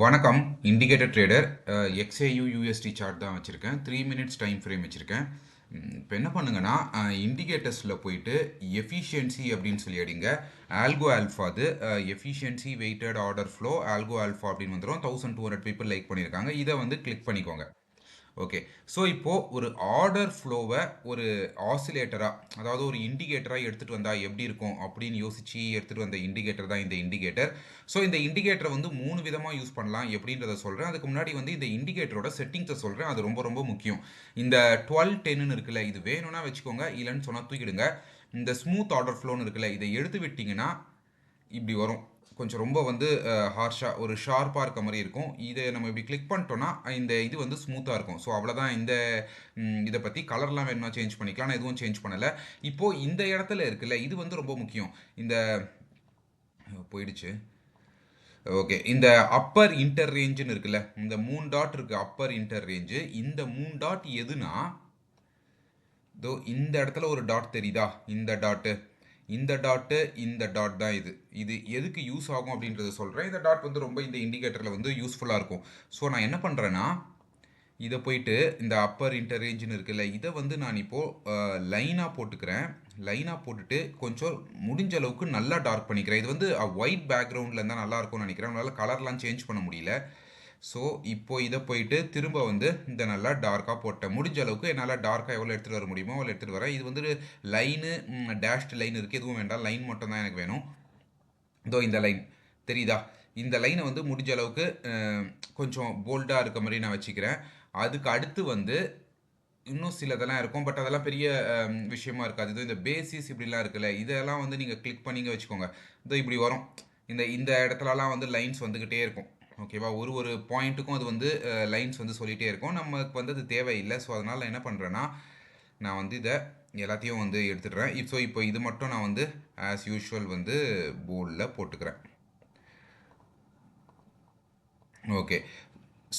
வணக்கம். Indicator trader. XAU USD chart தான் வச்சுருக்கேன். 3 மினிட்ஸ் டைம் ஃப்ரேம் வச்சுருக்கேன். இப்போ என்ன பண்ணுங்கன்னா இண்டிகேட்டர்ஸில் போயிட்டு எஃபிஷியன்சி அப்படின்னு சொல்லி அடிங்க. ஆல்கோ ஆல்ஃபா அது efficiency weighted order flow algo alpha அப்படின்னு வந்துடும். 1200 பீப்புள் லைக் பண்ணியிருக்காங்க. இதை வந்து கிளிக் பண்ணிக்கோங்க. ஓகே. ஸோ இப்போது ஒரு ஆர்டர் ஃப்ளோவை ஒரு ஆசிலேட்டராக, அதாவது ஒரு இண்டிகேட்டராக எடுத்துகிட்டு வந்தால் எப்படி இருக்கும் அப்படின்னு யோசித்து எடுத்துகிட்டு வந்த இண்டிகேட்டர் தான் இந்த இண்டிகேட்டர். ஸோ இந்த இண்டிகேட்டரை வந்து 3 விதமாக யூஸ் பண்ணலாம் எப்படின்றத சொல்கிறேன். அதுக்கு முன்னாடி வந்து இந்த இண்டிகேட்டரோட செட்டிங்ஸை சொல்கிறேன். அது ரொம்ப ரொம்ப முக்கியம். இந்த 12-10ன்னு இருக்குல்ல, இது வேணும்னா வச்சுக்கோங்க, இல்லைன்னு சொன்னால் தூக்கிடுங்க. இந்த ஸ்மூத் ஆர்டர் ஃப்ளோன்னு இருக்குல்ல, இதை எடுத்து விட்டிங்கன்னா இப்படி வரும். கொஞ்சம் ரொம்ப வந்து ஹார்ஷாக ஒரு ஷார்ப்பாக இருக்க மாதிரி இருக்கும். இதை நம்ம இப்படி கிளிக் பண்ணிட்டோன்னா இந்த இது வந்து ஸ்மூத்தாக இருக்கும். ஸோ அவ்வளோதான். இந்த இதை பற்றி கலர்லாம் வேணுமா சேஞ்ச் பண்ணிக்கலாம். நான் எதுவும் சேஞ்ச் பண்ணலை. இப்போது இந்த இடத்துல இருக்குல்ல, இது வந்து ரொம்ப முக்கியம். இந்த போயிடுச்சு. ஓகே. இந்த அப்பர் இன்டர் ரேஞ்சுன்னு இருக்குல்ல, இந்த 3 டாட் இருக்குது அப்பர் இன்டர் ரேஞ்சு. இந்த 3 டாட் எதுனா, இதோ இந்த இடத்துல ஒரு டாட் தெரியுதா, இந்த டாட்டு, இந்த டாட்டு, இந்த டாட் தான் இது. இது எதுக்கு யூஸ் ஆகும் அப்படின்றத சொல்கிறேன். இந்த டாட் வந்து ரொம்ப இந்த இண்டிகேட்டரில் வந்து யூஸ்ஃபுல்லாக இருக்கும். ஸோ நான் என்ன பண்ணுறேன்னா, இதை போயிட்டு இந்த அப்பர் இன்டர் ரேஞ்சுன்னு இருக்குல்ல, இதை வந்து நான் இப்போது லைனாக போட்டுக்கிறேன். லைனாக போட்டுட்டு கொஞ்சம் முடிஞ்ச அளவுக்கு நல்லா டார்க் பண்ணிக்கிறேன். இது வந்து ஒயிட் பேக்ரவுண்டில் இருந்தால் நல்லாயிருக்கும்னு நினைக்கிறேன். அதனால் கலர்லாம் சேஞ்ச் பண்ண முடியல. ஸோ இப்போ இதை போயிட்டு திரும்ப வந்து இந்த நல்லா டார்க்காக போட்டேன். முடிஞ்ச அளவுக்கு என்னால் டார்க்காக எவ்வளோ எடுத்துகிட்டு வர முடியுமோ அவ்வளோ எடுத்துகிட்டு வரேன். இது வந்து லைனு டேஷ்டு லைன் இருக்குது, எதுவும் வேண்டாம். லைன் மட்டும் தான் எனக்கு வேணும். இதோ இந்த லைன் தெரியுதா, இந்த லைனை வந்து முடிஞ்ச அளவுக்கு கொஞ்சம் போல்டாக இருக்க மாதிரி நான் வச்சுக்கிறேன். அதுக்கு அடுத்து வந்து இன்னும் சிலதெல்லாம் இருக்கும், பட் அதெல்லாம் பெரிய விஷயமா இருக்காது. இது இந்த பேசிஸ் இப்படிலாம் இருக்குல்ல, இதெல்லாம் வந்து நீங்கள் கிளிக் பண்ணிங்க வச்சுக்கோங்க. இதோ இப்படி வரும். இந்த இந்த இடத்துலலாம் வந்து லைன்ஸ் வந்துக்கிட்டே இருக்கும். ஓகேவா, ஒரு ஒரு பாயிண்ட்டுக்கும் அது வந்து லைன்ஸ் வந்து சொல்லிகிட்டே இருக்கும். நமக்கு வந்து அது தேவையில்லை. ஸோ அதனால் நான் என்ன பண்ணுறேன்னா, நான் வந்து இதை எல்லாத்தையும் வந்து எடுத்துடுறேன். ஸோ இப்போ இது மட்டும் நான் வந்து ஆஸ் யூஷுவல் வந்து போல்டில் போட்டுக்கிறேன். ஓகே.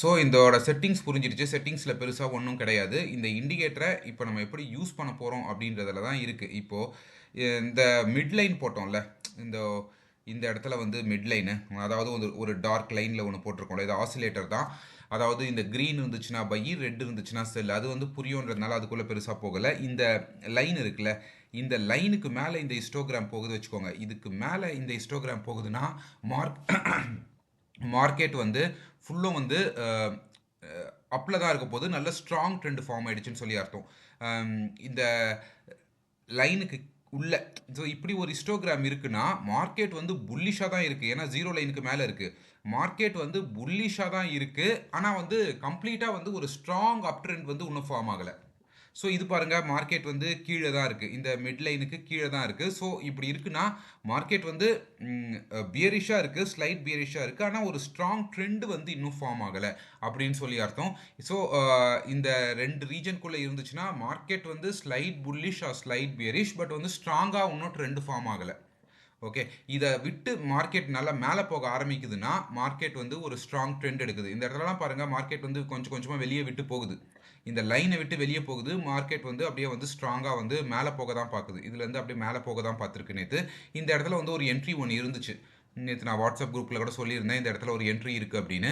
ஸோ இதோட செட்டிங்ஸ் புரிஞ்சிடுச்சு. செட்டிங்ஸில் பெருசாக ஒன்றும் கிடையாது. இந்த இண்டிகேட்டரை இப்போ நம்ம எப்படி யூஸ் பண்ண போகிறோம் அப்படின்றதுல தான் இருக்குது. இப்போது இந்த மிட்லைன் போட்டோம்ல, இந்த இந்த இடத்துல வந்து மிட்லைனு, அதாவது ஒரு டார்க் லைனில் ஒன்று போட்டிருக்கோம்ல, இது ஆசிலேட்டர் தான். அதாவது இந்த க்ரீன் இருந்துச்சுன்னா பை, ரெட் இருந்துச்சுன்னா செல். அது வந்து புரியுன்றதுனால அதுக்குள்ளே பெருசாக போகலை. இந்த லைன் இருக்குல்ல, இந்த லைனுக்கு மேலே இந்த ஹிஸ்டோகிராம் போகுது வச்சுக்கோங்க. இதுக்கு மேலே இந்த ஹிஸ்டோகிராம் போகுதுன்னா மார்க்கெட் வந்து ஃபுல்லும் வந்து அப்பில் தான் இருக்க போது. நல்ல ஸ்ட்ராங் ட்ரெண்ட் ஃபார்ம் ஆயிடுச்சுன்னு சொல்லி அர்த்தம். இந்த லைனுக்கு உள்ள ஸோ இப்படி ஒரு ஹிஸ்டோகிராம் இருக்குன்னா மார்க்கெட் வந்து புல்லிஷாக தான் இருக்குது. ஏன்னா 0 லைனுக்கு மேலே இருக்குது. மார்க்கெட் வந்து புல்லிஷாக தான் இருக்குது. ஆனால் வந்து கம்ப்ளீட்டாக வந்து ஒரு ஸ்ட்ராங் அப் ட்ரெண்ட் வந்து இன்னும் ஃபார்ம் ஆகலை. ஸோ இது பாருங்கள், மார்க்கெட் வந்து கீழே தான் இருக்குது. இந்த மிட் லைனுக்கு கீழே தான் இருக்குது. ஸோ இப்படி இருக்குன்னா மார்க்கெட் வந்து பியரிஷாக இருக்குது, ஸ்லைட் பியரிஷாக இருக்குது. ஆனால் ஒரு ஸ்ட்ராங் ட்ரெண்டு வந்து இன்னும் ஃபார்ம் ஆகலை அப்படின்னு சொல்லி அர்த்தம். ஸோ இந்த 2 ரீஜனுக்குள்ளே இருந்துச்சுன்னா மார்க்கெட் வந்து slight bullish or slight bearish, but வந்து ஸ்ட்ராங்காக இன்னும் ட்ரெண்டு ஃபார்ம் ஆகலை. ஓகே. இதை விட்டு மார்க்கெட் நல்லா மேலே போக ஆரம்பிக்குதுன்னா மார்க்கெட் வந்து ஒரு ஸ்ட்ராங் ட்ரெண்ட் எடுக்குது. இந்த இடத்துலலாம் பாருங்கள், மார்க்கெட் வந்து கொஞ்சம் கொஞ்சமாக வெளியே விட்டு போகுது. இந்த லைனை விட்டு வெளியே போகுது. மார்க்கெட் வந்து அப்படியே வந்து ஸ்ட்ராங்காக வந்து மேலே போக தான் பார்க்குது. இதுலேருந்து அப்படியே மேலே போக தான் பார்த்துருக்கு நேற்று. இந்த இடத்துல வந்து ஒரு என்ட்ரி ஒன்று இருந்துச்சு. நேற்று நான் வாட்ஸ்அப் குரூப்பில் கூட சொல்லியிருந்தேன், இந்த இடத்துல ஒரு என்ட்ரி இருக்குது அப்படின்னு.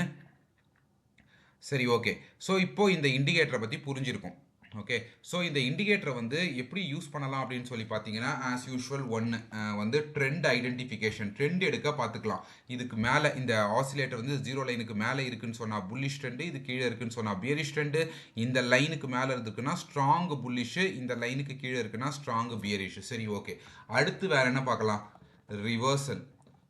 சரி, ஓகே. ஸோ இப்போது இந்த இண்டிகேட்டரை பற்றி புரிஞ்சிருக்கும். ஓகே. ஸோ இந்த இண்டிகேட்டரை வந்து எப்படி யூஸ் பண்ணலாம் அப்படின்னு சொல்லி பார்த்தீங்கன்னா, ஆஸ் யூஷுவல் ஒன்று வந்து ட்ரெண்ட் ஐடென்டிஃபிகேஷன், ட்ரெண்ட் எடுக்க பார்த்துக்கலாம். இதுக்கு மேலே இந்த ஆசிலேட்டர் வந்து 0 லைனுக்கு மேலே இருக்குன்னு சொன்னால் புல்லிஷ் ட்ரெண்டு, இது கீழே இருக்குன்னு சொன்னால் பியரிஷ் ட்ரெண்டு. இந்த லைனுக்கு மேலே இருந்துக்குன்னா ஸ்ட்ராங் புல்லிஷு, இந்த லைனுக்கு கீழே இருக்குன்னா ஸ்ட்ராங் பியரிஷ். சரி, ஓகே. அடுத்து வேறு என்ன பார்க்கலாம்? ரிவர்சல்.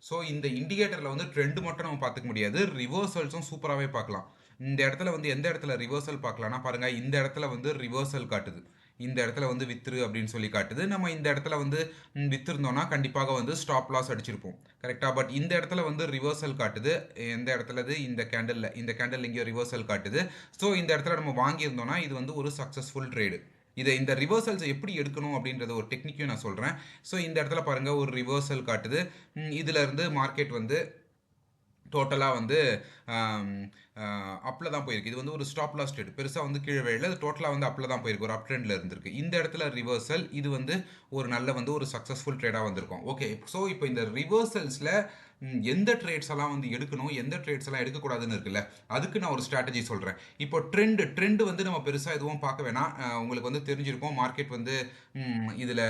ஸோ இந்த இண்டிகேட்டரில் வந்து ட்ரெண்டு மட்டும் நம்ம பார்த்துக்க முடியாது, ரிவர்சல்ஸும் சூப்பராகவே பார்க்கலாம். இந்த இடத்துல வந்து எந்த இடத்துல ரிவர்சல் பார்க்கலாம்னா பாருங்கள், இந்த இடத்துல வந்து ரிவர்சல் காட்டுது. இந்த இடத்துல வந்து வித்துரு அப்படின்னு சொல்லி காட்டுது. நம்ம இந்த இடத்துல வந்து வித்துருந்தோம்னா கண்டிப்பாக வந்து ஸ்டாப் லாஸ் அடிச்சிருப்போம், கரெக்டாக. பட் இந்த இடத்துல வந்து ரிவர்சல் காட்டுது. எந்த இடத்துல இந்த கேண்டலில், இந்த கேண்டல் இங்கே ரிவர்சல் காட்டுது. ஸோ இந்த இடத்துல நம்ம வாங்கியிருந்தோம்னா இது வந்து ஒரு சக்ஸஸ்ஃபுல் ட்ரேடு. இந்த ரிவர்சல்ஸை எப்படி எடுக்கணும் அப்படின்றத ஒரு டெக்னிக்கையும் நான் சொல்கிறேன். ஸோ இந்த இடத்துல பாருங்கள், ஒரு ரிவர்சல் காட்டுது. இதில் இருந்து மார்க்கெட் வந்து டோட்டலாக வந்து அப்பில் தான் போயிருக்கு. இது வந்து ஒரு ஸ்டாப் லாஸ் ட்ரேட், பெருசாக வந்து கீழே விழல. அது டோட்டலாக வந்து அப்பில் தான் போயிருக்கு, ஒரு அப் ட்ரெண்டில் இருந்திருக்கு. இந்த இடத்துல ரிவர்சல், இது வந்து ஒரு நல்ல வந்து ஒரு சக்ஸஸ்ஃபுல் ட்ரேடாக வந்திருக்கும். ஓகே. ஸோ இப்போ இந்த ரிவர்சல்ஸில் எந்த ட்ரேட்ஸ் எல்லாம் வந்து எடுக்கணும், எந்த ட்ரேட்ஸ் எல்லாம் எடுக்கக்கூடாதுன்னு இருக்குல்ல, அதுக்கு நான் ஒரு ஸ்ட்ராட்டஜி சொல்கிறேன். இப்போ ட்ரெண்ட் வந்து நம்ம பெருசாக எதுவும் பார்க்க வேணாம். உங்களுக்கு வந்து தெரிஞ்சிருக்கும் மார்க்கெட் வந்து இதில்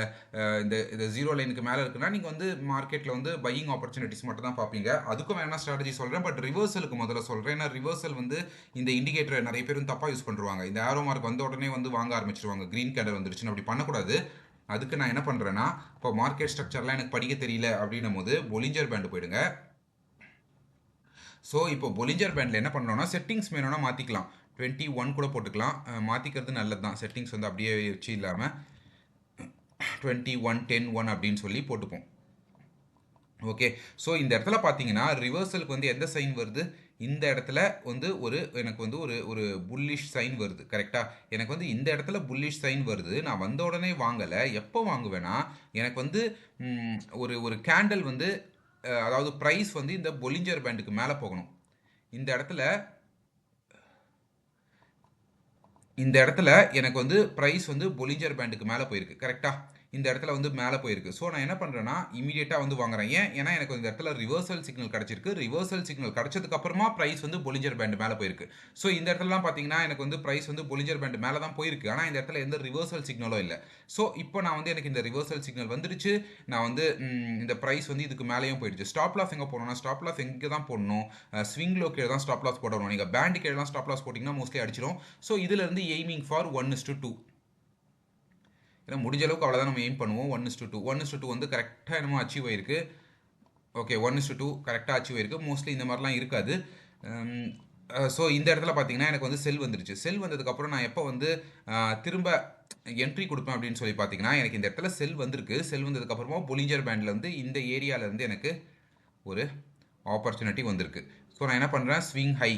இந்த ஜீரோ லைனுக்கு மேலே இருக்குன்னா நீங்கள் வந்து மார்க்கெட்டில் வந்து பையிங் ஆப்பர்ச்சுனிட்டிஸ் மட்டும் தான் பார்ப்பீங்க. அதுக்கும் வேணா ஸ்ட்ராட்டஜி சொல்கிறேன். பட் ரிவர்சலுக்கு முதல்ல சொல்கிறேன். ஏன்னா ரிவர்சல் வந்து இந்த இண்டிகேட்டரை நிறைய பேர் வந்து தப்பாக யூஸ் பண்ணுவாங்க. இந்த ஆரோ மார்க் வந்த உடனே வந்து வாங்க ஆரம்பிச்சிருவாங்க. க்ரீன் கேண்டல் வந்துருச்சுன்னு அப்படி பண்ணக்கூடாது. அதுக்கு நான் என்ன பண்ணுறேன்னா, இப்போ மார்க்கெட் ஸ்ட்ரக்சர்லாம் எனக்கு படிக்க தெரியல அப்படின்னும் போது பொலிஞ்சர் பேண்டு போயிடுங்க. ஸோ இப்போ பொலிஞ்சர் பேண்டில் என்ன பண்ணோம்னா செட்டிங்ஸ் வேணும்னா மாற்றிக்கலாம். 21 கூட போட்டுக்கலாம். மாற்றிக்கிறது நல்லது தான். செட்டிங்ஸ் வந்து அப்படியே வச்சு இல்லாமல் 21 10 1 அப்படின்னு சொல்லி போட்டுப்போம். ஓகே. ஸோ இந்த இடத்துல பார்த்தீங்கன்னா ரிவர்சலுக்கு வந்து எந்த சைன் வருது, இந்த இடத்துல வந்து எனக்கு வந்து ஒரு புல்லிஷ் சைன் வருது. கரெக்டா? எனக்கு வந்து இந்த இடத்துல புல்லிஷ் சைன் வருது. நான் வந்த உடனே வாங்கலை. எப்போ வாங்குவேன்னா எனக்கு வந்து ஒரு கேண்டல் வந்து அதாவது ப்ரைஸ் வந்து இந்த பொலிஞ்சர் பேண்டுக்கு மேலே போகணும். இந்த இடத்துல எனக்கு வந்து ப்ரைஸ் வந்து பொலிஞ்சர் பேண்டுக்கு மேலே போயிருக்கு. கரெக்டா? இந்த இடத்துல வந்து மேலே போயிருக்கு. ஸோ நான் என்ன பண்ணுறேன்னா இமீடியட்டாக வந்து வாங்குறேன். ஏன்னா எனக்கு இந்த இடத்துல ரிவர்சல் சிக்னல் கிடச்சிருக்கு. ரிவர்சல் சிக்னல் கிடச்சதுக்கு அப்புறமா ப்ரைஸ் வந்து பொலிஞ்சர் பேண்ட் மேலே போயிருக்கு. ஸோ இந்த இடத்துலலாம் பார்த்தீங்கன்னா எனக்கு வந்து ப்ரைஸ் வந்து பொலிஞ்சர் பேண்ட் மேலே தான் போயிருக்கு. ஆனால் இந்த இடத்துல எந்த ரிவர்சல் சிக்னலும் இல்லை. ஸோ இப்போ நான் வந்து எனக்கு இந்த ரிவர்சல் சிக்னல் வந்துடுச்சு. நான் வந்து இந்த ப்ரைஸ் வந்து இதுக்கு மேலேயும் போயிடுச்சு. ஸ்டாப் லாஸ் எங்கே போடணும்னா ஸ்டாப் லாஸ் எங்கே தான் போடணும், ஸ்விங் லோ கீழே தான் ஸ்டாப் லாஸ் போடணும். நீங்கள் பேண்டு கீழே தான் ஸ்டாப் லாஸ் போட்டிங்கன்னா மோஸ்ட்லி அடிச்சிடும். ஸோ இதிலிருந்து எய்மிங் ஃபார் 1:2. ஏன்னா முடிஞ்ச அளவுக்கு அவ்வளோதான் நம்ம எய்ம் பண்ணுவோம். 1:2 1:2 வந்து கரெக்டாக என்னமோ அச்சீவ் ஆயிருக்கு. ஓகே 1:2 கரெக்டாக அச்சீவ் ஆயிருக்கு. மோஸ்ட்லி இந்த மாதிரிலாம் இருக்காது. ஸோ இந்த இடத்துல பார்த்தீங்கன்னா எனக்கு வந்து செல் வந்துருச்சு. செல் வந்ததுக்கப்புறம் நான் எப்போ வந்து திரும்ப என்ட்ரி கொடுப்பேன் அப்படின்னு சொல்லி பார்த்தீங்கன்னா எனக்கு இந்த இடத்துல செல் வந்திருக்கு. செல் வந்ததுக்கப்புறமா பொலிஞ்சர் பேண்டில் வந்து இந்த ஏரியாவிலேருந்து எனக்கு ஒரு ஆப்பர்ச்சுனிட்டி வந்திருக்கு. ஸோ நான் என்ன பண்ணுறேன், ஸ்விங் ஹை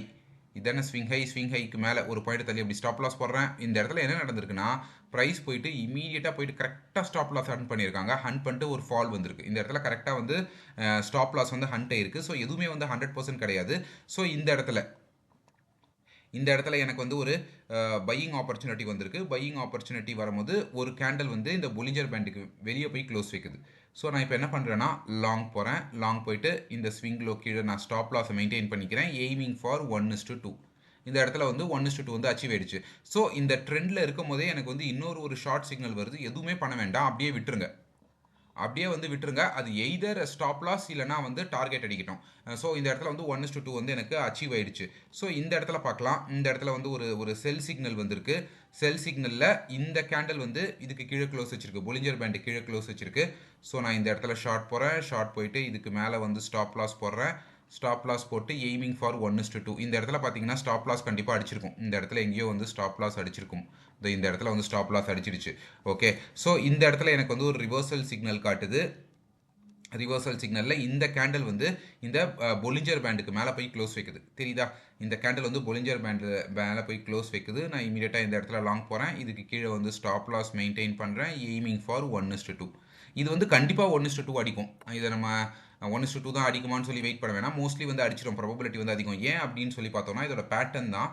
இதான ஸ்விங் ஹைக்கு மேலே ஒரு பாயிண்ட் தள்ளி அப்படி ஸ்டாப் லாஸ் போடுறேன். இந்த இடத்துல என்ன நடந்திருக்குன்னா ப்ரைஸ் போயிட்டு இமீடியட்டாக போயிட்டு கரெக்டாக ஸ்டாப் லாஸ் ஹண்ட் பண்ணியிருக்காங்க. ஹண்ட் பண்ணிட்டு ஒரு ஃபால் வந்திருக்கு. இந்த இடத்துல கரெக்டாக வந்து ஸ்டாப் லாஸ் வந்து ஹண்ட் ஆயிருக்கு. ஸோ எதுவுமே வந்து 100% கிடையாது. ஸோ இந்த இடத்துல எனக்கு வந்து ஒரு பையிங் ஆப்பர்ச்சுனிட்டி வந்திருக்கு. பையிங் ஆப்பர்ச்சுனிட்டி வரும்போது ஒரு கேண்டல் வந்து இந்த பொலிஞ்சர் பேண்டுக்கு வெளியே போய் க்ளோஸ் வைக்குது. ஸோ நான் இப்போ என்ன பண்ணுறேன்னா லாங் போகிறேன். லாங் போயிட்டு இந்த ஸ்விங் லோ கீழே நான் ஸ்டாப் லாஸை மெயின்டைன் பண்ணிக்கிறேன். Aiming for 1:2. இந்த இடத்துல வந்து 1:2 வந்து அச்சீவ் ஆயிடுச்சு. ஸோ இந்த ட்ரெண்டில் இருக்கும் போதே எனக்கு வந்து இன்னொரு ஷார்ட் சிக்னல் வருது. எதுவுமே பண்ண வேண்டாம், அப்படியே விட்டுருங்க. அது எய்தர் ஸ்டாப் லாஸ் இல்லைனா வந்து டார்கெட் அடிக்கட்டும். ஸோ இந்த இடத்துல வந்து 1:2 வந்து எனக்கு அச்சீவ் ஆயிடுச்சு. ஸோ இந்த இடத்துல பார்க்கலாம். இந்த இடத்துல வந்து ஒரு செல் சிக்னல் வந்திருக்கு. செல் சிக்னலில் இந்த கேண்டல் வந்து இதுக்கு கீழே க்ளோஸ் வச்சிருக்கு. பொலிஞ்சர் பேண்டு கீழே க்ளோஸ் வச்சிருக்கு. ஸோ நான் இந்த இடத்துல ஷார்ட் போகிறேன். ஷார்ட் போயிட்டு இதுக்கு மேலே வந்து ஸ்டாப் லாஸ் போடுறேன். ஸ்டாப் லாஸ் போட்டு எய்மிங் ஃபார் 1:2. இந்த இடத்துல பார்த்தீங்கன்னா ஸ்டாப் லாஸ் கண்டிப்பாக அடிச்சிருக்கும். இந்த இடத்துல எங்கேயோ வந்து ஸ்டாப் லாஸ் அடிச்சிருக்கும். இந்த இடத்துல வந்து ஸ்டாப் லாஸ் அடிச்சிருச்சு. ஓகே. ஸோ இந்த இடத்துல எனக்கு வந்து ஒரு ரிவர்சல் சிக்னல் காட்டுது. ரிவர்சல் சிக்னலில் இந்த கேண்டல் வந்து இந்த பொலிஞ்சர் பேண்டுக்கு மேலே போய் க்ளோஸ் வைக்குது. தெரியுதா? இந்த கேண்டல் வந்து பொலிஞ்சர் பேண்டு மேலே போய் க்ளோஸ் வைக்குது. நான் இமீடியட்டாக இந்த இடத்துல லாங் போகிறேன். இதுக்கு கீழே வந்து ஸ்டாப் லாஸ் மெயின்டைன் பண்ணுறேன். Aiming for 1:2. இது வந்து கண்டிப்பாக 1:2 அடிக்கும். இதை நம்ம 1:2 தான் அடிக்குமான்னு சொல்லி வெயிட் பண்ண வேணாம். மோஸ்ட்லி வந்து அடிச்சிடும். ப்ராபபிலிட்டி வந்து அதிகம். ஏன் அப்படின்னு சொல்லி பார்த்தோம்னா இதோட பேட்டர்ன் தான்.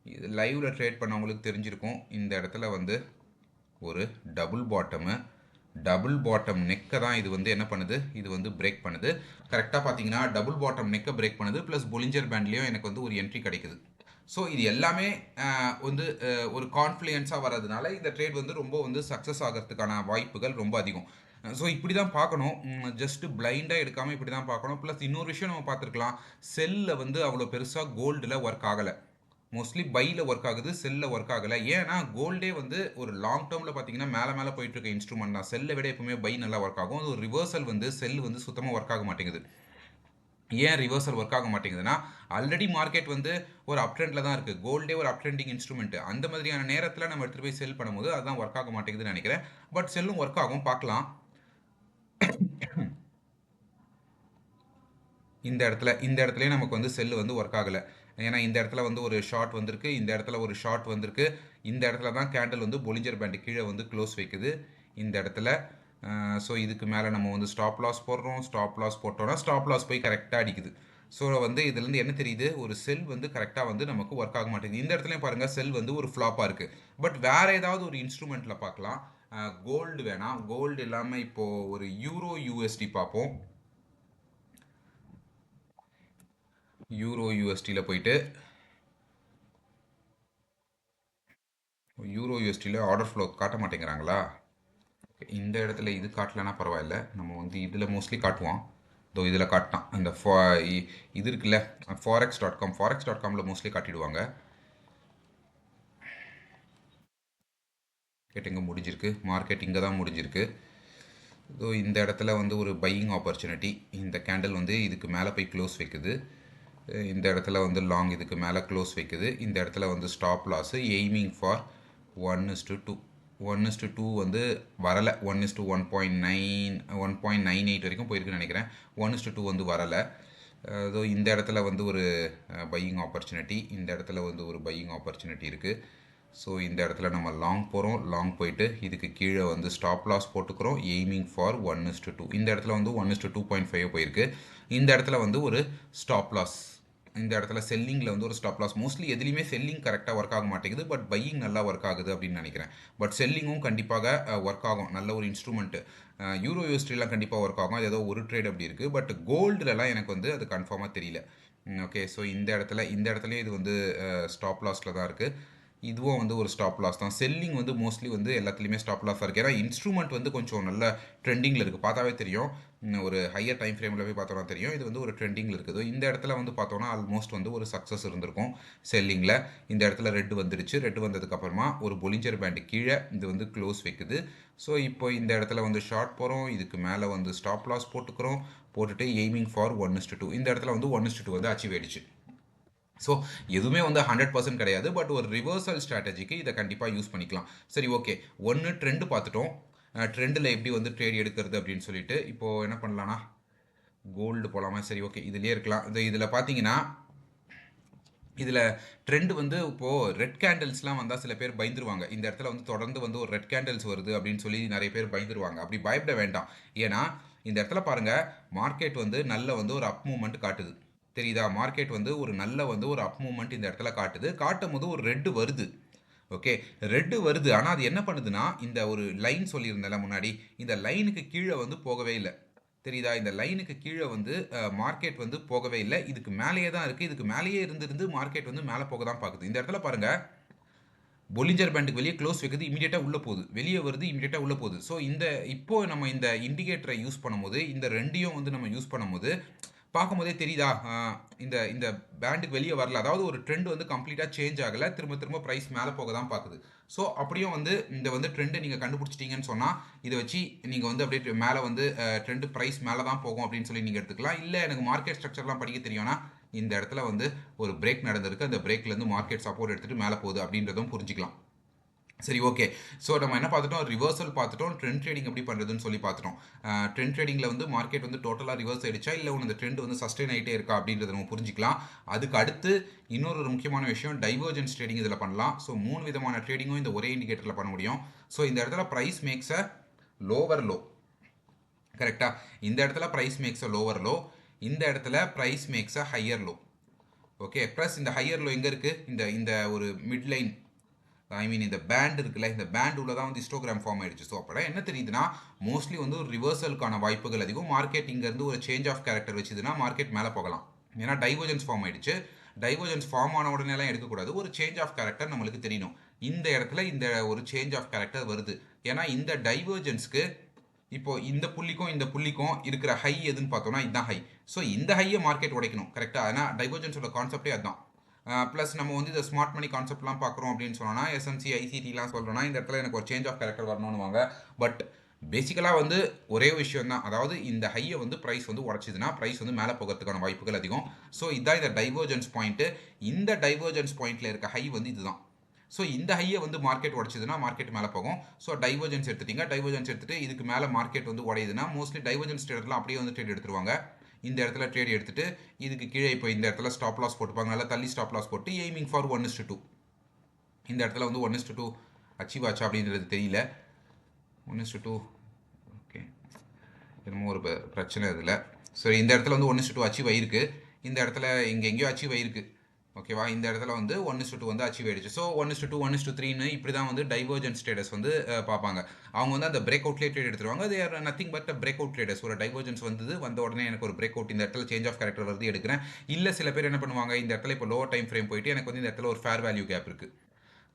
இது லைவில் ட்ரேட் பண்ணவங்களுக்கு தெரிஞ்சிருக்கும். இந்த இடத்துல வந்து ஒரு டபுள் பாட்டம் நெக்கை தான் இது வந்து என்ன பண்ணுது, இது வந்து பிரேக் பண்ணுது. கரெக்டாக பார்த்தீங்கன்னா டபுள் பாட்டம் நெக்கை பிரேக் பண்ணுது. ப்ளஸ் பொலிஞ்சர் பேண்ட்லேயும் எனக்கு வந்து ஒரு என்ட்ரி கிடைக்குது. ஸோ இது எல்லாமே வந்து ஒரு கான்ஃப்ளூயன்ஸாக வர்றதுனால இந்த ட்ரேட் வந்து ரொம்ப வந்து சக்ஸஸ் ஆகிறதுக்கான வாய்ப்புகள் ரொம்ப அதிகம். ஸோ இப்படி தான் பார்க்கணும். ஜஸ்ட் பிளைண்டாக எடுக்காமல் இப்படி தான் பார்க்கணும். ப்ளஸ் இன்னொரு விஷயம் நம்ம பார்த்துருக்கலாம், செல்லில் வந்து அவ்வளோ பெருசாக கோல்டில் ஒர்க் ஆகலை. மோஸ்ட்லி பையில் ஒர்க் ஆகுது, செல்லில் ஒர்க் ஆகலை. ஏன்னா கோல்டே வந்து ஒரு லாங் டேர்மில் பார்த்தீங்கன்னா மேலே போயிட்டு இருக்க இன்ஸ்ட்ருமெண்ட் தான். செல்லை விட எப்பவுமே பை நல்லா ஒர்க் ஆகும். அது ஒரு ரிவர்சல் வந்து செல் வந்து சுத்தமாக ஒர்க் ஆக மாட்டேங்குது. ஏன் ரிவர்சல் ஒர்க் ஆக மாட்டேங்குதுன்னா ஆல்ரெடி மார்க்கெட் வந்து ஒரு அப் ட்ரெண்டில் தான் இருக்குது. கோல்டே ஒரு அப் ட்ரெண்டிங் இன்ஸ்ட்ருமெண்ட். அந்த மாதிரியான நேரத்தில் நம்ம எடுத்துகிட்டு போய் செல் பண்ணும்போது அதுதான் ஒர்க் ஆக மாட்டேங்குதுன்னு நினைக்கிறேன். பட் செல்லும் ஒர்க் ஆகும், பார்க்கலாம். இந்த இடத்துலயே நமக்கு வந்து செல்லு வந்து ஒர்க் ஆகலை. ஏன்னா இந்த இடத்துல வந்து ஒரு ஷார்ட் வந்திருக்கு, இந்த இடத்துல ஒரு ஷார்ட் வந்திருக்கு. இந்த இடத்துல தான் கேண்டில் வந்து பொலிஞ்சர் பேண்ட் கீழே வந்து க்ளோஸ் வைக்குது இந்த இடத்துல. ஸோ இதுக்கு மேலே நம்ம வந்து ஸ்டாப் லாஸ் போடுறோம். ஸ்டாப் லாஸ் போட்டோம்னா ஸ்டாப் லாஸ் போய் கரெக்டாக அடிக்குது. ஸோ வந்து இதுலேருந்து என்ன தெரியுது, ஒரு செல் வந்து கரெக்டாக வந்து நமக்கு ஒர்க் ஆக மாட்டேங்குது. இந்த இடத்துலையும் பாருங்கள், செல் வந்து ஒரு ஃப்ளாப்பாக இருக்குது. பட் வேறு ஏதாவது ஒரு இன்ஸ்ட்ருமெண்ட்டில் பார்க்கலாம். கோல்டு வேணாம், கோல்டு இல்லாமல் இப்போது ஒரு யூரோ யூஎஸ்டி பார்ப்போம். யூரோ யூஎஸ்டியில் போயிட்டு யூரோ யூஎஸ்டியில் ஆர்டர் ஃப்ளோ காட்ட மாட்டேங்கிறாங்களா? இந்த இடத்துல இது காட்டலனா பரவாயில்ல, நம்ம வந்து இதில் மோஸ்ட்லி காட்டுவோம். இதோ இதில் காட்டினான் இந்த இது இருக்குல்ல, forex.com மோஸ்ட்லி காட்டிடுவாங்க. கேட்டுங்க முடிஞ்சிருக்கு, மார்க்கெட் இங்கே தான் முடிஞ்சிருக்கு. ஸோ இந்த இடத்துல வந்து ஒரு பையிங் ஆப்பர்ச்சுனிட்டி, இந்த கேண்டில் வந்து இதுக்கு மேலே போய் க்ளோஸ் வைக்குது. இந்த இடத்துல வந்து லாங் இதுக்கு மேலே க்ளோஸ் வைக்குது. இந்த இடத்துல வந்து ஸ்டாப் லாஸு எய்மிங் ஃபார் 1:2. 1:2 வந்து வரலை. 1:1.9 1.98 வரைக்கும் போயிருக்குன்னு நினைக்கிறேன். 1:2 வந்து வரலை. ஸோ இந்த இடத்துல வந்து ஒரு பையிங் ஆப்பர்ச்சுனிட்டி, இந்த இடத்துல வந்து ஒரு பையிங் ஆப்பர்ச்சுனிட்டி இருக்குது. ஸோ இந்த இடத்துல நம்ம லாங் போகிறோம். லாங் போயிட்டு இதுக்கு கீழே வந்து ஸ்டாப் லாஸ் போட்டுக்கிறோம், எய்மிங் ஃபார் 1:2. இந்த இடத்துல வந்து 1:2.5 போயிருக்கு. இந்த இடத்துல வந்து ஒரு ஸ்டாப் லாஸ், இந்த இடத்துல செல்லிங்கில் வந்து ஒரு ஸ்டாப் லாஸ். மோஸ்ட்லி எதுலேயுமே செல்லிங் கரெக்டாக ஒர்க் ஆக மாட்டேங்குது, பட் பையிங் நல்லா ஒர்க் ஆகுது அப்படின்னு நினைக்கிறேன். பட் செல்லிங்கும் கண்டிப்பாக ஒர்க் ஆகும், நல்ல ஒரு இன்ஸ்ட்ருமெண்ட்டு. யூரோ யூஎஸ்டிலாம் கண்டிப்பாக ஒர்க் ஆகும், அது ஏதோ ஒரு ட்ரேட் அப்படி இருக்குது. பட் கோல்டுலலாம் எனக்கு வந்து அது கன்ஃபார்மாக தெரியல. ஓகே, ஸோ இந்த இடத்துலையும் இது வந்து ஸ்டாப் லாஸில் தான் இருக்குது. இதுவும் வந்து ஒரு ஸ்டாப் லாஸ் தான். செல்லிங் வந்து மோஸ்ட்லி வந்து எல்லாத்துலேயுமே ஸ்டாப் லாஸாக இருக்குது. ஏன்னா இன்ஸ்ட்ருமெண்ட் வந்து கொஞ்சம் நல்ல ட்ரெண்டிங்கில் இருக்குது, பார்த்தாவே தெரியும். ஒரு ஹையர் டைம் ஃப்ரேமில் போய் பார்த்தோன்னா தெரியும், இது வந்து ஒரு ட்ரெண்டிங்கில் இருக்குது. இந்த இடத்துல வந்து பார்த்தோன்னா ஆல்மோஸ்ட் வந்து ஒரு சக்ஸஸ் இருந்திருக்கும் செல்லிங்கில். இந்த இடத்துல ரெட் வந்துடுச்சு. ரெட் வந்ததுக்கப்புறமா ஒரு பொலிஞ்சர் பேண்டு கீழே இது வந்து க்ளோஸ் வைக்குது. ஸோ இப்போ இந்த இடத்துல வந்து ஷார்ட் போகிறோம், இதுக்கு மேலே வந்து ஸ்டாப் லாஸ் போட்டுக்கிறோம், போட்டுட்டு எய்மிங் ஃபார் 1:2. இந்த இடத்துல வந்து 1:2 வந்து அச்சீவ் ஆயிடுச்சு. ஸோ எதுவுமே வந்து 100% கிடையாது, பட் ஒரு ரிவர்சல் ஸ்ட்ராட்டஜிக்கு இதை கண்டிப்பாக யூஸ் பண்ணிக்கலாம். சரி, ஓகே, ஒன்று ட்ரெண்டு பார்த்துட்டோம். ட்ரெண்டில் எப்படி வந்து ட்ரேட் எடுக்கிறது அப்படின்னு சொல்லிட்டு இப்போது என்ன பண்ணலான்னா கோல்டு போகலாமா? சரி, ஓகே, இதுலேயே இருக்கலாம். இதில் பார்த்தீங்கன்னா இதில் ட்ரெண்ட் வந்து இப்போது ரெட் கேண்டில்ஸ்லாம் வந்தால் சில பேர் பயந்துருவாங்க. இந்த இடத்துல வந்து தொடர்ந்து வந்து ஒரு ரெட் கேண்டில்ஸ் வருது அப்படின்னு சொல்லி நிறைய பேர் பயந்துருவாங்க. அப்படி பயப்பட வேண்டாம். ஏன்னா இந்த இடத்துல பாருங்கள், மார்க்கெட் வந்து நல்ல வந்து ஒரு அப் மூவ்மெண்ட் காட்டுது, தெரியுதா? மார்க்கெட் வந்து ஒரு நல்ல வந்து ஒரு அப் மூவ்மெண்ட் இந்த இடத்துல காட்டுது. காட்டும் போது ஒரு ரெட்டு வருது. ஓகே, ரெட்டு வருது. ஆனால் அது என்ன பண்ணுதுன்னா, இந்த ஒரு லைன் சொல்லியிருந்தேன்ல முன்னாடி, இந்த லைனுக்கு கீழே வந்து போகவே இல்லை, தெரியுதா? இந்த லைனுக்கு கீழே வந்து மார்க்கெட் வந்து போகவே இல்லை, இதுக்கு மேலேயே தான் இருக்குது. இதுக்கு மேலேயே இருந்து மார்க்கெட் வந்து மேலே போக தான் பார்க்குது. இந்த இடத்துல பாருங்கள், பொலிஞ்சர் பேண்டுக்கு வெளியே க்ளோஸ் வைக்குது, இமீடியட்டாக உள்ளே போகுது, வெளியே வருது, இமீடியட்டாக உள்ளே போகுது. ஸோ இப்போ நம்ம இந்த இண்டிகேட்டரை யூஸ் பண்ணும்போது, இந்த ரெண்டையும் வந்து நம்ம யூஸ் பண்ணும்போது பார்க்கும்போதே தெரியுதா, இந்த இந்த பேண்டுக்கு வெளியே வரல. அதாவது ஒரு ட்ரெண்ட் வந்து கம்ப்ளீட்டாக சேஞ்ச் ஆகலை, திரும்ப திரும்ப ப்ரைஸ் மேலே போக தான் பார்க்குது. ஸோ அப்படியும் வந்து இந்த வந்து ட்ரெண்டை நீங்கள் கண்டுபிடிச்சிட்டிங்கன்னு சொன்னால், இதை வச்சு நீங்கள் வந்து அப்படியே மேலே வந்து ட்ரெண்டு ப்ரைஸ் மேலே தான் போகும் அப்படின்னு சொல்லி நீங்கள் எடுத்துக்கலாம். இல்லை எனக்கு மார்க்கெட் ஸ்ட்ரக்சர்லாம் படிக்க தெரியும்னா, இந்த இடத்துல வந்து ஒரு பிரேக் நடந்திருக்கு, அந்த பிரேக்லேருந்து மார்க்கெட் சப்போர்ட் எடுத்துகிட்டு மேலே போகுது அப்படின்றதும் புரிஞ்சிக்கலாம். சரி, ஓகே. ஸோ நம்ம என்ன பார்த்துட்டோம், ரிவர்சல் பார்த்துட்டோம், ட்ரெண்ட் ட்ரேடிங் எப்படி பண்ணுறதுன்னு சொல்லி பார்த்துட்டோம். ட்ரெண்ட் ட்ரேடிங்கில் வந்து மார்க்கெட் வந்து டோட்டலாக ரிவர்ஸ் ஆயிடுச்சா, இல்லை ஒன்று அந்த ட்ரெண்ட் வந்து சஸ்டெயின் ஆகிட்டே இருக்கா அப்படின்றத நம்ம புரிஞ்சிக்கலாம். அதுக்கு அடுத்து இன்னொரு முக்கியமான விஷயம், டைவர்ஜென்ஸ் ட்ரேடிங் இதில் பண்ணலாம். ஸோ 3 விதமான ட்ரேடிங்கும் இந்த ஒரே இண்டிகேட்டரில் பண்ண முடியும். ஸோ இந்த இடத்துல price makes a lower low, கரெக்டாக? இந்த இடத்துல price makes a lower low, இந்த இடத்துல price makes a higher low. Okay, plus இந்த ஹையர் லோ எங்கே இருக்குது, இந்த இந்த ஒரு மிட் லைன், இந்த பேண்ட் இருக்குல்ல, இந்த பேண்ட் உள்ள தான் வந்து ஹிஸ்டோகிராம் ஃபார்ம் ஆயிடுச்சு. ஸோ அப்போ என்ன தெரியுதுன்னா, மோஸ்ட்லி வந்து ஒரு ரிவர்சலுக்கான வாய்ப்புகள் அதிகம். மார்க்கெட் இங்கேருந்து ஒரு சேஞ்ச் ஆஃப் கேரக்டர் வச்சுதுன்னா மார்க்கெட் மேலே போகலாம். ஏன்னா டைவர்ஜென்ஸ் ஃபார்ம் ஆயிடுச்சு. டைவர்ஜென்ஸ் ஃபார்ம் ஆன உடனேலாம் எடுக்கக்கூடாது, ஒரு சேஞ்ச் ஆஃப் கேரக்டர் நம்மளுக்கு தெரியணும். இந்த இடத்துல இந்த ஒரு சேஞ்ச் ஆஃப் கேரக்டர் வருது. ஏன்னா இந்த டைவர்ஜென்ஸ்க்கு இப்போ இந்த புள்ளிக்கும் இருக்கிற ஹை எதுன்னு பார்த்தோம்னா இதுதான் ஹை. ஸோ இந்த ஹையை மார்க்கெட் உடைக்கணும், கரெக்டாக? ஏன்னா டைவர்ஜென்ஸோட கான்செப்டே அதுதான். ப்ளஸ் நம்ம வந்து இந்த ஸ்மார்ட் மணி கான்செப்ட்லாம் பார்க்குறோம் அப்படின்னு சொன்னோன்னா, எஸ்எம்சி ஐசிடிலாம் சொல்கிறோன்னா, இந்த இடத்துல எனக்கு ஒரு சேஞ்ச் ஆஃப் கேரக்டர் வரணும்னு வாங்க. பட் பேசிக்கலாக வந்து ஒரே விஷயம் தான், அதாவது இந்த ஹையை வந்து ப்ரைஸ் வந்து உடச்சிதுன்னா ப்ரைஸ் வந்து மேலே போகிறதுக்கான வாய்ப்புகள் அதிகம். ஸோ இதுதான் இந்த டைவர்ஜென்ஸ் பாயிண்ட்டு. இந்த டைவர்ஜென்ஸ் பாயிண்ட்டில் இருக்க ஹை வந்து இதுதான். ஸோ இந்த ஹையை வந்து மார்க்கெட் உடச்சிதுன்னா மார்க்கெட் மேலே போகும். ஸோ டைவர்ஜென்ஸ் எடுத்துட்டீங்க, டைவர்ஜென்ஸ் எடுத்துகிட்டு இதுக்கு மேலே மார்க்கெட் வந்து உடையுதுன்னா மோஸ்ட்லி டைவர்ஜென்ஸ் ட்ரேடர்லாம் அப்படியே வந்து ட்ரேட் எடுத்துருவாங்க. இந்த இடத்துல ட்ரேட் எடுத்துட்டு இதுக்கு கீழே இப்போ இந்த இடத்துல ஸ்டாப் லாஸ் போட்டுப்பாங்க, நல்லா தள்ளி ஸ்டாப் லாஸ் போட்டு எய்மிங் ஃபார் 1:2. இந்த இடத்துல வந்து 1:2 அச்சீவ் ஆச்சா அப்படின்றது தெரியல. 1:2, ஓகே, என்னமோ ஒரு பிரச்சனை இதில். ஸோ இந்த இடத்துல வந்து 1:2 அச்சீவ் ஆயிருக்கு. இந்த இடத்துல இங்கே எங்கேயோ அச்சீவ் ஆயிருக்கு. ஓகேவா? இந்த இடத்துல வந்து 1:2 வந்து அச்சீவ் ஆயிடுச்சு. ஸோ 1:2, 1:3ன்னு இப்படி தான் வந்து டைவர்ஜென்ட் ட்ரேடர்ஸ் வந்து பார்ப்பாங்க. அவங்க வந்து அந்த பிரேக் அவுட்லேயே ட்ரேட் எடுத்துருவாங்க. They are nothing but break out traders. ஒரு டைவர்ஜென்ஸ் வந்த உடனே எனக்கு ஒரு பிரேக் அவுட் இந்த இடத்துல சேஞ்ச் ஆஃப் கேரக்டர் வருது எடுக்கிறேன். இல்ல சில பேர் என்ன பண்ணுவாங்க, இந்த இடத்துல இப்போ லோவர் டைம் ஃப்ரேம் போயிட்டு எனக்கு வந்து இந்த இடத்துல ஒரு ஃபேர் வேல்யூ கேப் இருக்கு.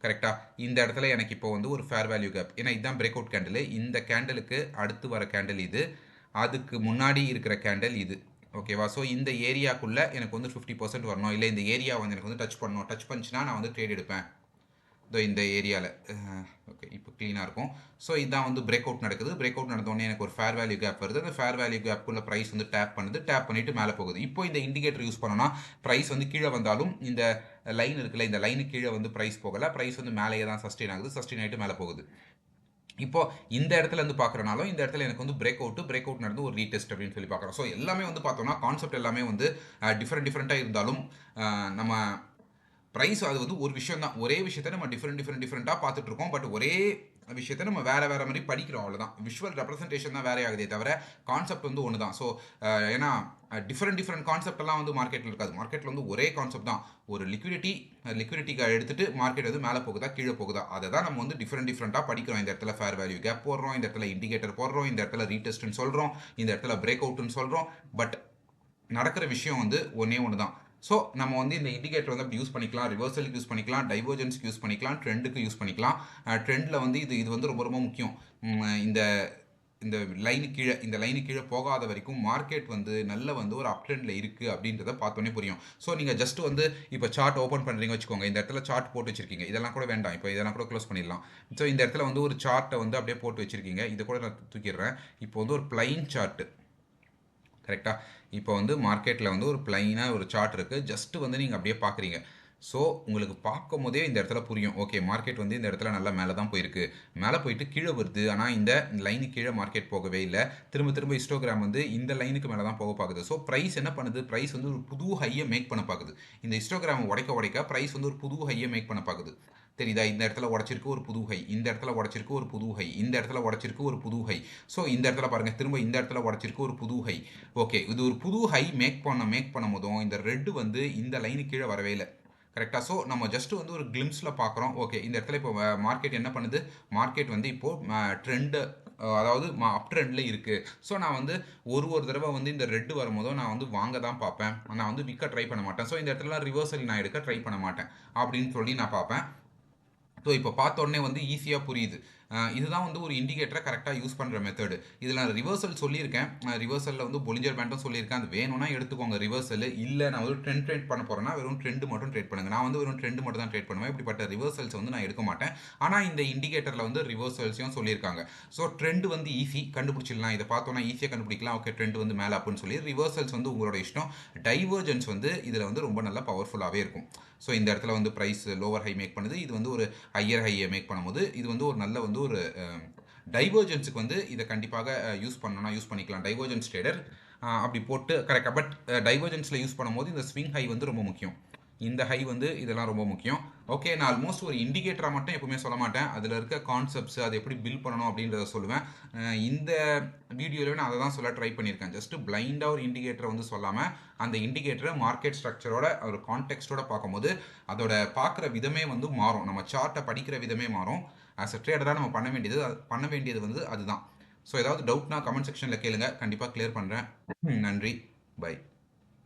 கரெக்டா? இந்த இடத்துல எனக்கு இப்போ வந்து ஒரு ஃபேர் வேல்யூ கேப். ஏன்னா இதுதான் பிரேக் அவுட் கேண்டில். இந்த கேண்டலுக்கு அடுத்து வர கேண்டில் இது. அதுக்கு முன்னாடி இருக்கிற கேண்டில் இது. ஓகேவா? ஸோ இந்த ஏரியாக்குள்ள எனக்கு வந்து 50% வரணும். இல்லை இந்த ஏரியா வந்து எனக்கு வந்து டச் பண்ணணும். டச் பண்ணுச்சுன்னா நான் வந்து ட்ரேட் எடுப்பேன். இந்த ஏரியாவில் ஓகே இப்போ க்ளீனாக இருக்கும். ஸோ இதான் வந்து பிரேக் அவுட் நடக்குது. பிரேக் அவுட் நடந்தோடனே எனக்கு ஒரு ஃபேர் வேல்யூ கேப் வருது. அந்த ஃபேர் வேல்யூ கேப்புக்குள்ள ப்ரைஸ் வந்து டேப் பண்ணுது. டேப் பண்ணிட்டு மேலே போகுது. இப்போ இந்த இண்டிகேட்டர் யூஸ் பண்ணோம்னா ப்ரைஸ் வந்து கீழே வந்தாலும் இந்த லைன் இருக்குல்ல, இந்த லைனுக்கு கீழே வந்து ப்ரைஸ் போகலை. ப்ரைஸ் வந்து மேலேயே தான் சஸ்டெயின் ஆகுது. சஸ்டெயின் ஆகிட்டு மேலே போகுது. இப்போ இந்த இடத்துல இருந்து பார்க்குறனாலும் இந்த இடத்துல எனக்கு வந்து பிரேக் அவுட் நடந்து ஒரு ரீடெஸ்ட் அப்படின்னு சொல்லி பார்க்குறோம். ஸோ எல்லாமே வந்து பார்த்தோம்னா கான்செப்ட் எல்லாமே வந்து டிஃப்ரெண்ட்டாக இருந்தாலும் நம்ம ப்ரைஸ் அது வந்து ஒரு விஷயம் தான். ஒரே விஷயத்த நம்ம டிஃப்ரெண்ட்டாக பார்த்துட்டு இருக்கோம். பட் ஒரே விஷயத்தை நம்ம வேற மாதிரி படிக்கிறோம், அவ்வளோதான். விஷுவல் ரெப்ரஸன்டேஷன் தான் வேற ஆகுதே தவிர கான்செப்ட் வந்து ஒன்று தான். ஸோ ஏன்னா டிஃப்ரெண்ட் கான்செப்ட் எல்லாம் வந்து மார்க்கெட்டில் இருக்காது. மார்க்கெட்டில் வந்து ஒரே கான்செப்ட் தான். ஒரு லிக்விடிட்டிக்கு எடுத்துட்டு மார்க்கெட் வந்து மேலே போகுதா கீழே போகுதா, அதை தான் நம்ம வந்து டிஃப்ரெண்ட்டாக படிக்கிறோம். இந்த இடத்துல ஃபேர் வேல்யூ கேப் போடுறோம், இந்த இடத்துல இண்டிகேட்டர் போடுறோம், இந்த இடத்துல ரீடெஸ்ட்னு சொல்கிறோம், இந்த இடத்துல பிரேக் அவுட்னு சொல்கிறோம். பட் நடக்கிற விஷயம் வந்து ஒன்று தான். ஸோ நம்ம வந்து இந்த இண்டிகேட்டர் வந்து அப்படி யூஸ் பண்ணிக்கலாம், ரிவர்சலுக்கு யூஸ் பண்ணிக்கலாம், டைவர்ஜென்ஸ்க்கு யூஸ் பண்ணிக்கலாம், ட்ரெண்டுக்கு யூஸ் பண்ணிக்கலாம். ட்ரெண்டில் வந்து இது வந்து ரொம்ப முக்கியம். இந்த இந்த லைனு கீழே போகாத வரைக்கும் மார்க்கெட் வந்து நல்ல வந்து ஒரு அப் ட்ரெண்டில் இருக்குது அப்படின்றத பார்த்தோன்னே புரியும். ஸோ நீங்கள் ஜஸ்ட் வந்து இப்போ சார்ட் ஓப்பன் பண்ணுறீங்க வச்சுக்கோங்க. இந்த இடத்துல சார்ட் போட்டு வச்சிருக்கீங்க. இதெல்லாம் கூட வேண்டாம், இப்போ இதெல்லாம் கூட க்ளோஸ் பண்ணிடலாம். ஸோ இந்த இடத்துல வந்து ஒரு சார்ட்டை வந்து அப்படியே போட்டு வச்சிருக்கீங்க. இதை கூட நான் தூக்கிடுறேன். இப்போ வந்து ஒரு பிளைன் சார்ட்டு, கரெக்டாக? இப்போ வந்து மார்க்கெட்டில் வந்து ஒரு பிளைனாக ஒரு சார்ட் இருக்குது. ஜஸ்ட்டு வந்து நீங்கள் அப்படியே பார்க்குறீங்க. ஸோ உங்களுக்கு பார்க்கும் போதே இந்த இடத்துல புரியும், ஓகே மார்க்கெட் வந்து இந்த இடத்துல நல்லா மேலே தான் போயிருக்கு, மேலே போயிட்டு கீழே வருது. ஆனால் இந்த லைனுக்கு கீழே மார்க்கெட் போகவே இல்லை. திரும்ப ஹிஸ்டோகிராம் வந்து இந்த லைனுக்கு மேலே தான் போக பார்க்குது. ஸோ ப்ரைஸ் என்ன பண்ணுது, ப்ரைஸ் வந்து ஒரு புது ஹையை மேக் பண்ண பார்க்குது. இந்த ஹிஸ்டோகிராம் உடைக்க ப்ரைஸ் வந்து ஒரு புது ஹையை மேக் பண்ண பார்க்குது. தெரியுதா? இந்த இடத்துல உடச்சிருக்கு ஒரு புது ஹை, இந்த இடத்துல உடச்சிருக்கு ஒரு புது ஹை, இந்த இடத்துல உடச்சிருக்கு ஒரு புது ஹை. ஸோ இந்த இடத்துல பாருங்கள், திரும்ப இந்த இடத்துல உடச்சிருக்கு ஒரு புது ஹை. ஓகே, இது ஒரு புது ஹை மேக் பண்ணும் போதும் இந்த ரெட்டு வந்து இந்த லைனுக்கு கீழே வரவே இல்லை. கரெக்டாக? ஸோ நம்ம ஜஸ்ட் வந்து ஒரு கிளிம்ஸில் பார்க்குறோம். ஓகே, இந்த இடத்துல இப்போ மார்க்கெட் என்ன பண்ணுது, மார்க்கெட் வந்து இப்போது ட்ரெண்டு, அதாவது அப் ட்ரெண்டில் இருக்குது. ஸோ நான் வந்து ஒரு தடவை வந்து இந்த ரெட்டு வரும்போதோ நான் வந்து வாங்க தான் பார்ப்பேன், நான் வந்து விற்க ட்ரை பண்ண மாட்டேன். ஸோ இந்த இடத்துல ரிவர்சல் நான் எடுக்க ட்ரை பண்ண மாட்டேன் அப்படின்னு சொல்லி நான் பார்ப்பேன். ஸோ இப்போ பார்த்த உடனே வந்து ஈஸியாக புரியுது. இதுதான் வந்து ஒரு இண்டிகேட்டரை கரெக்டாக யூஸ் பண்ணுற மெத்தடு. இதில் நான் ரிவர்சல் சொல்லியிருக்கேன். ரிவர்சலில் வந்து பொலிஞ்சர் பேண்டும் சொல்லியிருக்கேன். அது வேணும்னா எடுத்துக்கோங்க ரிவர்சல். இல்லை நான் ஒரு ட்ரெண்ட் பண்ண போகிறேன்னா வெறும் ட்ரெண்டு மட்டும் ட்ரேட் பண்ணுங்கள். நான் வந்து வெறும் ட்ரெண்டு மட்டும் தான் ட்ரேட் பண்ணுவேன். இப்படிப்பட்ட ரிவர்சல்ஸ் வந்து நான் எடுக்க மாட்டேன். ஆனால் இந்த இண்டிகேட்டரில் வந்து ரிவர்சல்ஸையும் சொல்லியிருக்காங்க. ஸோ ட்ரெண்டு வந்து ஈஸி கண்டுபிடிச்சிடலாம். இதை பார்த்தோன்னா ஈஸியாக கண்டுபிடிக்கலாம். ஓகே, ட்ரெண்ட் வந்து மேலே அப்புன்னு சொல்லி. ரிவர்சல்ஸ் வந்து உங்களோட இஷ்டம். டைவர்ஜென்ஸ் வந்து இதில் வந்து ரொம்ப நல்லா பவர்ஃபுல்லாகவே இருக்கும். ஸோ இந்த இடத்துல வந்து ப்ரைஸ் லோவர் ஹை மேக் பண்ணுது, இது வந்து ஒரு ஹையர் ஹையை மேக் பண்ணும்போது இது வந்து ஒரு நல்ல வந்து ஒரு டைவர்ஜென்ஸுக்கு வந்து இதை கண்டிப்பாக யூஸ் பண்ணணும்னா யூஸ் பண்ணிக்கலாம். டைவர்ஜென்ஸ் ட்ரேடர் அப்படி போட்டு கரெக்டாக. பட் டைவர்ஜென்ஸில் யூஸ் பண்ணும்போது இந்த ஸ்விங் ஹை வந்து ரொம்ப முக்கியம். இந்த ஹை வந்து இதெல்லாம் ரொம்ப முக்கியம். ஓகே, நான் ஆல்மோஸ்ட் ஒரு இண்டிகேட்டராக மட்டும் எப்பவுமே சொல்ல மாட்டேன். அதில் இருக்க கான்செப்ட்ஸ் அதை எப்படி பில்ட் பண்ணணும் அப்படின்றத சொல்லுவேன். இந்த வீடியோவில் நான் அதை தான் சொல்ல ட்ரை பண்ணியிருக்கேன். ஜஸ்ட் பிளைண்டாக ஒரு இண்டிகேட்டரை வந்து சொல்லாமல் அந்த இண்டிகேட்டரை மார்க்கெட் ஸ்ட்ரக்சரோட ஒரு கான்டெக்ஸ்டோட பார்க்கும்போது அதோட பார்க்குற விதமே வந்து மாறும். நம்ம சார்ட்டை படிக்கிற விதமே மாறும். ஆஸ் அ ட்ரேடராக நம்ம பண்ண வேண்டியது வந்து அதுதான். ஸோ ஏதாவது டவுட்னா கமெண்ட் செக்ஷனில் கேளுங்க, கண்டிப்பாக கிளியர் பண்ணுறேன். நன்றி, பை.